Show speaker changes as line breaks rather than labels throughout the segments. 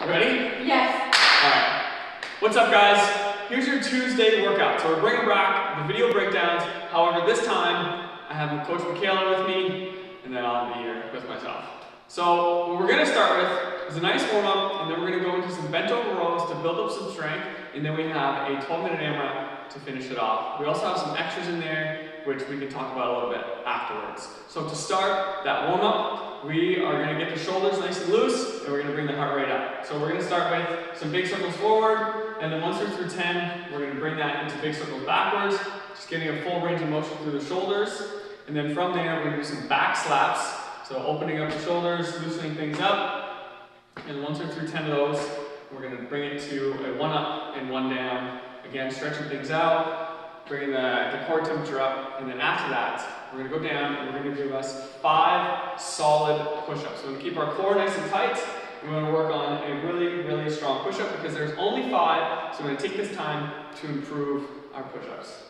Ready?
Yes.
Alright. What's up, guys? Here's your Tuesday workout. So we're bringing back the video breakdowns. However, this time I have Coach Michaela with me, and then I'll be here with myself. So what we're going to start with is a nice warm-up, and then we're going to go into some bent over rows to build up some strength, and then we have a 12-minute AMRAP to finish it off. We also have some extras in there, which we can talk about a little bit afterwards. So to start that warm-up, we are going to get the shoulders nice and loose, and we're going to bring the heart rate up. So we're going to start with some big circles forward, and then once we're through 10, we're going to bring that into big circles backwards, just getting a full range of motion through the shoulders. And then from there, we're going to do some back slaps. So opening up the shoulders, loosening things up. And once we're through 10 of those, we're going to bring it to a 1 up and 1 down. Again, stretching things out, bringing the core temperature up. And then after that, we're going to go down and we're going to give us 5 solid push-ups. So we're going to keep our core nice and tight. We want to work on a really, really strong push-up because there's only 5. So we're going to take this time to improve our push-ups.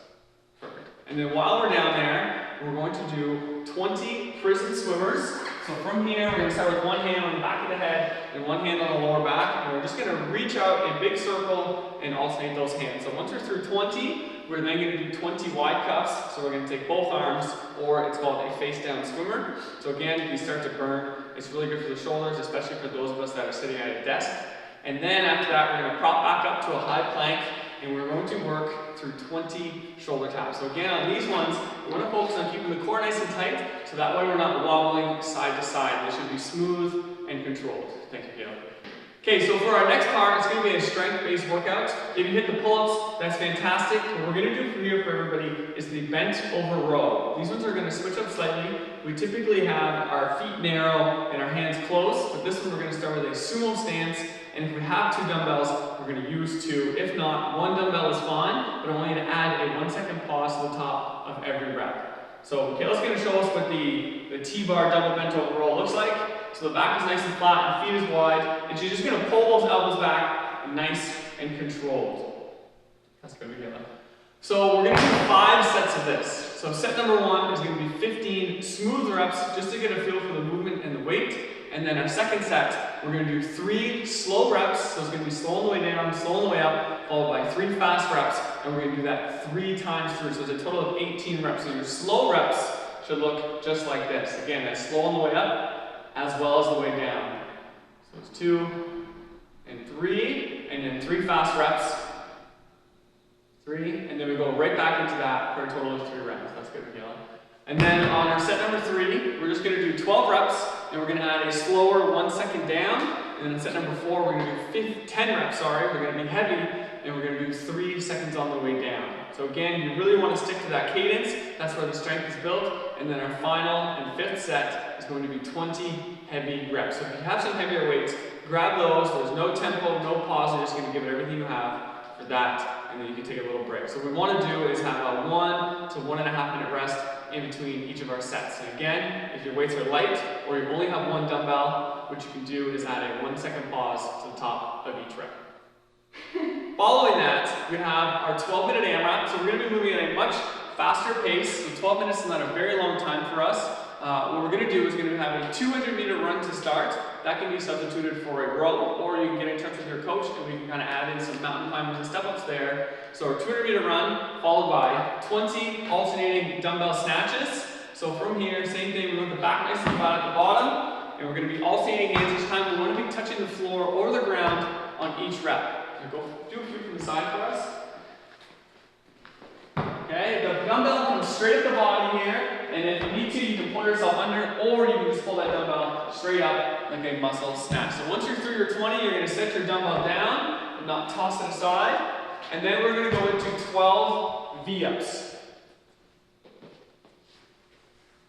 Perfect. And then while we're down there, we're going to do 20 prison swimmers. So from here, we're going to start with one hand on the back of the head and one hand on the lower back. And we're just going to reach out a big circle and alternate those hands. So once we're through 20, we're then going to do 20 wide cuffs. So we're going to take both arms, or it's called a face down swimmer. So again, if you start to burn, it's really good for the shoulders, especially for those of us that are sitting at a desk. And then after that, we're going to prop back up to a high plank, and we're going to work through 20 shoulder taps. So again, on these ones, we want to focus on keeping the core nice and tight, so that way we're not wobbling side to side. They should be smooth and controlled. Thank you, Gail. Okay, so for our next part, it's going to be a strength-based workout. If you hit the pull-ups, that's fantastic. What we're going to do for here for everybody is the bent over row. These ones are going to switch up slightly. We typically have our feet narrow and our hands close, but this one we're going to start with a sumo stance. And if we have 2 dumbbells, we're going to use 2. If not, 1 dumbbell is fine, but I want you to add a 1-second pause to the top of every rep. So Michaela's going to show us what the T-bar double bent over row looks like. So the back is nice and flat, and feet is wide, and she's just going to pull those elbows back, nice and controlled. That's good, Michaela. So we're going to do 5 sets of this. So set number 1 is going to be 15 smooth reps, just to get a feel for the movement and the weight. And then our second set, we're going to do 3 slow reps. So it's going to be slow on the way down, slow on the way up, followed by 3 fast reps. And we're going to do that 3 times through. So it's a total of 18 reps. So your slow reps should look just like this. Again, that's slow on the way up, as well as the way down. So it's 2 and 3, and then 3 fast reps. 3, and then we go right back into that for a total of 3 reps. That's good, Michaela. And then on our set number 3, we're just going to do 12 reps, and we're going to add a slower 1 second down. And then in set number 4, we're going to do 10 reps, we're going to be heavy, and we're going to do 3 seconds on the way down. So again, you really want to stick to that cadence. That's where the strength is built. And then our final and 5th set is going to be 20 heavy reps. So if you have some heavier weights, grab those. There's no tempo, no pause. You're just going to give it everything you have for that, and then you can take a little break. So what we want to do is have a 1 to 1.5 minute rest in between each of our sets. And again, if your weights are light or you only have 1 dumbbell, what you can do is add a 1-second pause to the top of each rep. Following that, we have our 12-minute AMRAP. So we're going to be moving at a much faster pace. So 12 minutes is not a very long time for us. What we're going to do is going to have a 200-meter run to start. That can be substituted for a row, or you can get in touch with your coach and we can kind of add in some mountain climbers and step-ups there. So our 200-meter run, followed by 20 alternating dumbbell snatches. So from here, same thing, we want the back nice and flat at the bottom, and we're going to be alternating hands each time. We want to be touching the floor or the ground on each rep. So go do a few from the side for us. Okay, the dumbbell comes straight at the body here, and if you need to, you can pull yourself under, or you can just pull that dumbbell straight up like a muscle snatch. So once you're through your 20, you're going to set your dumbbell down and not toss it aside. And then we're going to go into 12 V-ups.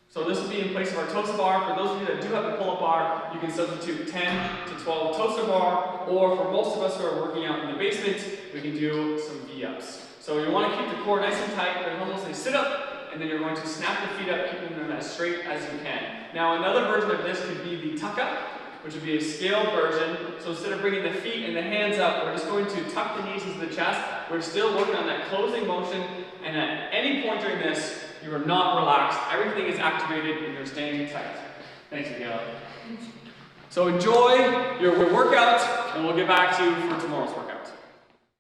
So this will be in place of our toes bar. For those of you that do have a pull-up bar, you can substitute 10 to 12 toes bar, or for most of us who are working out in the basement, we can do some V-ups. So you want to keep the core nice and tight, but almost a sit-up, and then you're going to snap the feet up, keeping them as straight as you can. Now another version of this could be the tuck-up, which would be a scaled version. So instead of bringing the feet and the hands up, we're just going to tuck the knees into the chest. We're still working on that closing motion, and at any point during this, you are not relaxed. Everything is activated, and you're staying tight. Thanks, Miguel. So enjoy your workout, and we'll get back to you for tomorrow's workout.